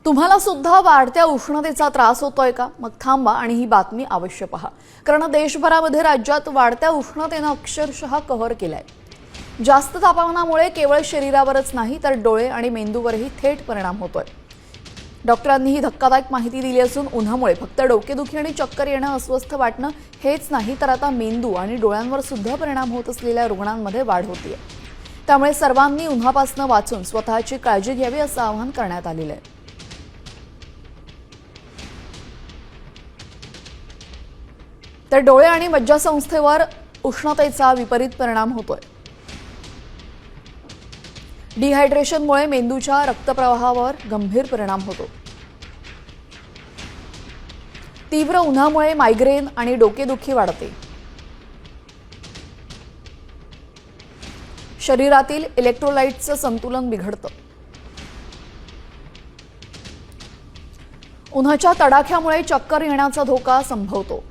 तुम्हाला सुद्धा वाढत्या उष्णतेचा त्रास होतोय का? मग थांबा आणि ही बातमी अवश्य पहा, कारण देशभरामध्ये राज्यात वाढत्या उष्णतेने अक्षरशः कहर केलाय। जास्त तापमानामुळे केवळ शरीरावरच नाही तर डोळे आणि मेंदूवरही थेट परिणाम होतोय। डॉक्टरांनी ही धक्कादायक माहिती दिली असून उन्हामुळे फक्त डोकेदुखी आणि चक्कर येणं, अस्वस्थ वाटणं हेच नाही तर आता मेंदू आणि डोळ्यांवर सुद्धा परिणाम होत असलेल्या रुग्णांमध्ये वाढ होतीये। त्यामुळे सर्वांनी उन्हापासून वाचून स्वतःची काळजी घ्यावी असं आवाहन करण्यात आलेलं आहे। तर डोळे आणि मज्जासंस्थेवर उष्णतेचा विपरीत परिणाम होतोय। डिहायड्रेशनमुळे मेंदूच्या रक्तप्रवाहावर गंभीर परिणाम होतो। तीव्र उन्हामुळे मायग्रेन आणि डोकेदुखी वाढते। शरीरातील इलेक्ट्रोलाइट्सचं संतुलन बिघडतं। उन्हाच्या तडाख्यामुळे चक्कर येण्याचा धोका संभवतो।